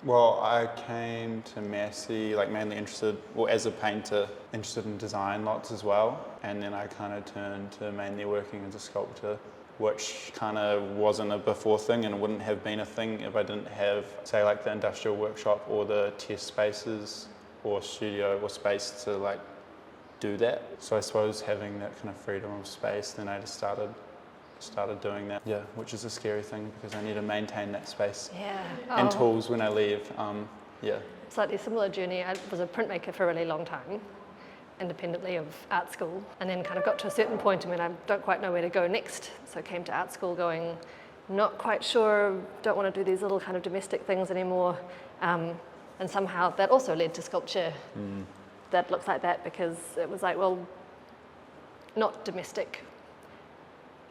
Well, I came to Massey like mainly interested, well, as a painter, interested in design lots as well. And then I kind of turned to mainly working as a sculptor, which kind of wasn't a before thing and wouldn't have been a thing if I didn't have, say, like the industrial workshop or the test spaces or studio or space to like do that. So I suppose having that kind of freedom of space, then I just started doing that. Yeah, which is a scary thing because I need to maintain that space and tools when I leave. Yeah. Slightly similar journey. I was a printmaker for a really long time, independently of art school, and then kind of got to a certain point and I don't quite know where to go next. So I came to art school going, not quite sure, don't want to do these little kind of domestic things anymore. And somehow that also led to sculpture that looks like that, because it was like, well, not domestic.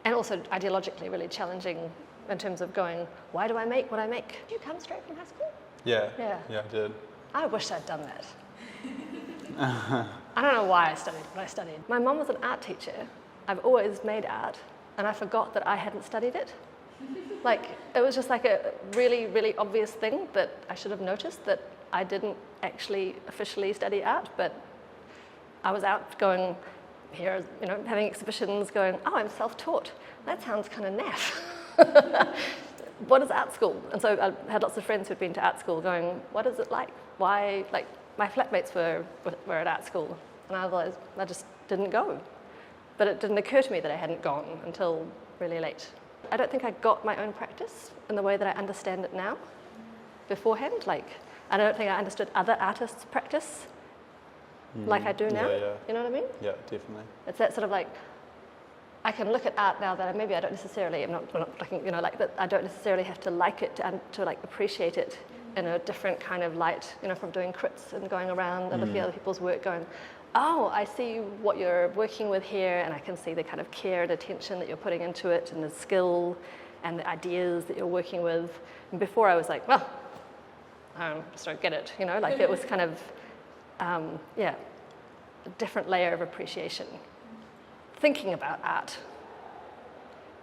And also ideologically really challenging in terms of going, why do I make what I make? Did you come straight from high school? Yeah, I did. I wish I'd done that. I don't know why I studied what I studied. My mum was an art teacher. I've always made art, and I forgot that I hadn't studied it. Like, it was just like a really, really obvious thing that I should have noticed, that I didn't actually officially study art, but I was out going, here, you know, having exhibitions, going, oh, I'm self-taught. That sounds kind of naff. What is art school? And so I had lots of friends who'd been to art school going, what is it like? Why, like, my flatmates were at art school, and I realized I just didn't go. But it didn't occur to me that I hadn't gone until really late. I don't think I got my own practice in the way that I understand it now beforehand. Like, I don't think I understood other artists' practice like I do now. Yeah. You know what I mean? Yeah, definitely. It's that sort of like, I can look at art now that maybe I don't necessarily, I'm not looking, you know, like that I don't necessarily have to like it to like appreciate it in a different kind of light, you know, from doing crits and going around and looking at other people's work going, oh, I see what you're working with here, and I can see the kind of care and attention that you're putting into it and the skill and the ideas that you're working with. And before I was like, well, I just don't get it, you know, like it was kind of, a different layer of appreciation. Thinking about art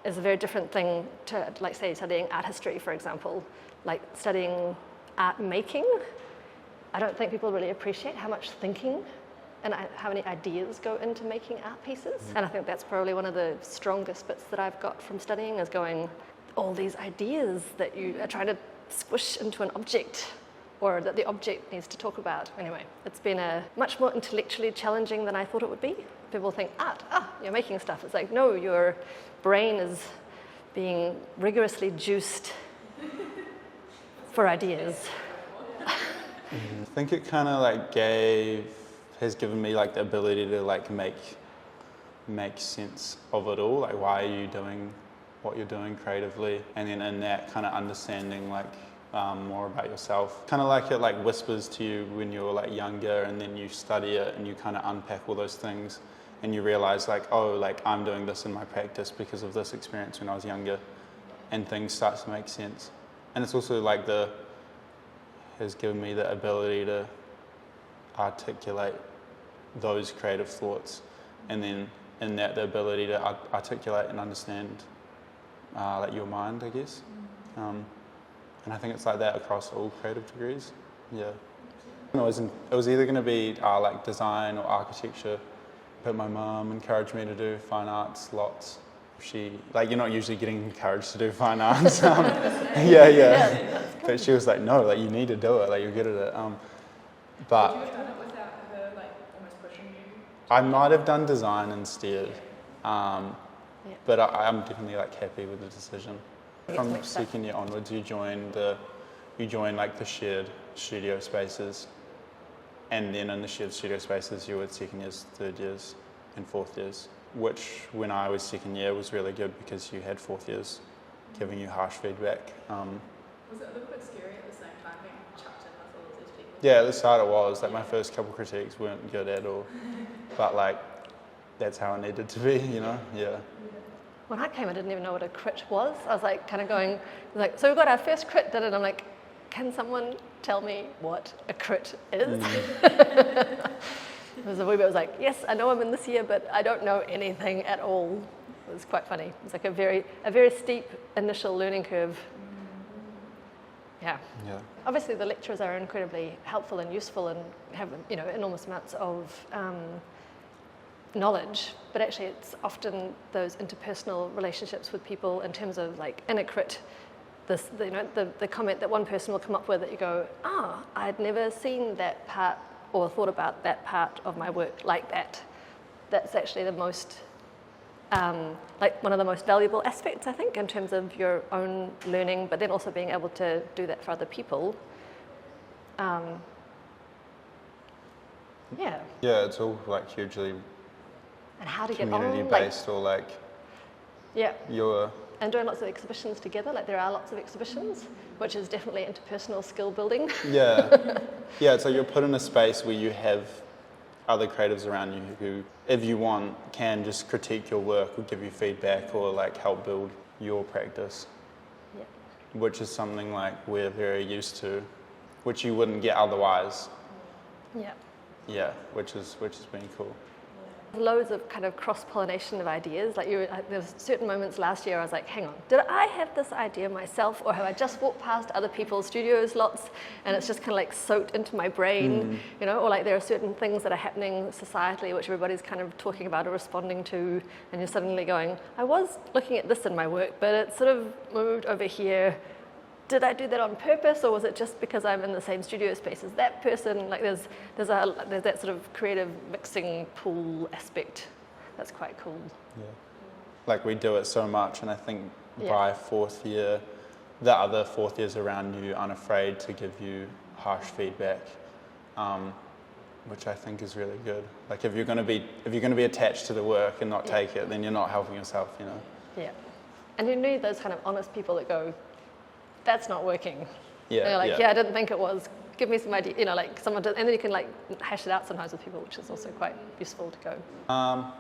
is a very different thing to, like, say, studying art history, for example. Like studying art making, I don't think people really appreciate how much thinking and how many ideas go into making art pieces. And I think that's probably one of the strongest bits that I've got from studying, is going, all these ideas that you are trying to squish into an object, or that the object needs to talk about. Anyway, it's been a much more intellectually challenging than I thought it would be. People think, art, you're making stuff. It's like, no, your brain is being rigorously juiced for ideas. I think it kind of like has given me like the ability to like make sense of it all. Like, why are you doing what you're doing creatively? And then in that kind of understanding like more about yourself. Kind of like it like whispers to you when you're like younger, and then you study it and you kind of unpack all those things and you realize like, oh, like I'm doing this in my practice because of this experience when I was younger, and things start to make sense. And it's also like has given me the ability to articulate those creative thoughts, and then in that the ability to articulate and understand like your mind, I guess. And I think it's like that across all creative degrees. Yeah. It was either going to be like design or architecture, but my mum encouraged me to do fine arts lots. You're not usually getting encouraged to do fine arts. Yeah. But she was like, no, like you need to do it, like you're good at it. But would you have done it without her like almost pushing you? I might have done design instead, but I'm definitely like happy with the decision. From second year onwards, you join like the shared studio spaces, and then in the shared studio spaces, you were second years, third years, and fourth years. Which, when I was second year, was really good because you had fourth years giving you harsh feedback. Was it a little bit scary at the same time being chucked in with all of these people? Yeah, at the start it was. Like my first couple critiques weren't good at all, but like that's how it needed to be, you know? Yeah. When I came, I didn't even know what a crit was. I was like, kind of going, like, so we got our first crit did it. I'm like, can someone tell me what a crit is? It was a wee bit, I was like, yes, I know I'm in this year, but I don't know anything at all. It was quite funny. It was like a very steep initial learning curve. Yeah. Yeah. Obviously, the lecturers are incredibly helpful and useful and have, enormous amounts of knowledge, but actually it's often those interpersonal relationships with people in terms of like in a crit, the comment that one person will come up with that you go, I'd never seen that part or thought about that part of my work like that. That's actually the most, like one of the most valuable aspects, I think, in terms of your own learning, but then also being able to do that for other people. Yeah. Yeah, it's all like hugely And how to get community on, based, or like yeah. your And doing lots of exhibitions together, like there are lots of exhibitions, which is definitely interpersonal skill building. yeah it's like you're put in a space where you have other creatives around you who, if you want, can just critique your work or give you feedback or like help build your practice, Yeah. which is something like we're very used to, which you wouldn't get otherwise. Yeah. Yeah, which has been cool. Loads of kind of cross-pollination of ideas. Like there was certain moments last year I was like, hang on, did I have this idea myself, or have I just walked past other people's studios lots and it's just kind of like soaked into my brain, or like there are certain things that are happening societally which everybody's kind of talking about or responding to, and you're suddenly going, I was looking at this in my work, but it sort of moved over here. Did I do that on purpose, or was it just because I'm in the same studio space as that person? Like there's that sort of creative mixing pool aspect. That's quite cool. Yeah. Like we do it so much, and I think Yeah. by fourth year, the other fourth years around you aren't afraid to give you harsh feedback, which I think is really good. Like if you're going to be attached to the work and not take it, then you're not helping yourself, Yeah. And you need those kind of honest people that go, that's not working. Yeah. I didn't think it was. Give me some idea, like someone does, and then you can like hash it out sometimes with people, which is also quite useful to go. I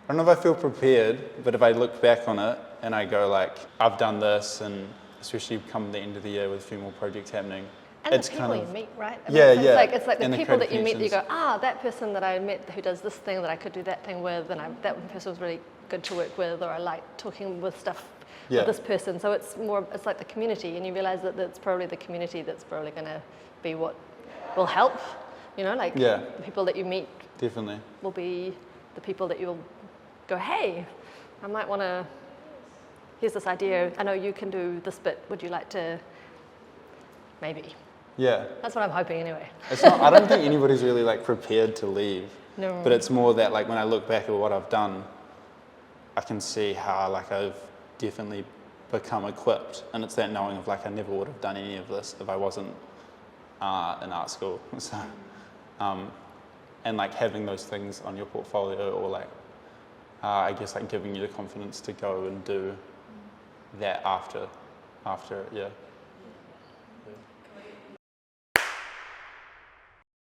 don't know if I feel prepared, but if I look back on it and I go like, I've done this, and especially come the end of the year with a few more projects happening, And it's the people kind of, you meet, right? Yeah, so yeah. It's like the And the people that you creative meet, you go, connections. that person that I met who does this thing that I could do that thing with, and that person was really good to work with, or I like talking with stuff Yeah. with this person. So it's like the community, and you realize that it's probably the community that's probably going to be what will help, like Yeah. the people that you meet definitely. will be the people that you'll go, hey, I might want to, here's this idea, I know you can do this bit, would you like to, maybe. Yeah. That's what I'm hoping anyway. It's not, I don't think anybody's really like prepared to leave. No. But it's more that like when I look back at what I've done, I can see how like I've definitely become equipped, and it's that knowing of like I never would have done any of this if I wasn't in art school. So, and like having those things on your portfolio, or like I guess like giving you the confidence to go and do that after it, yeah.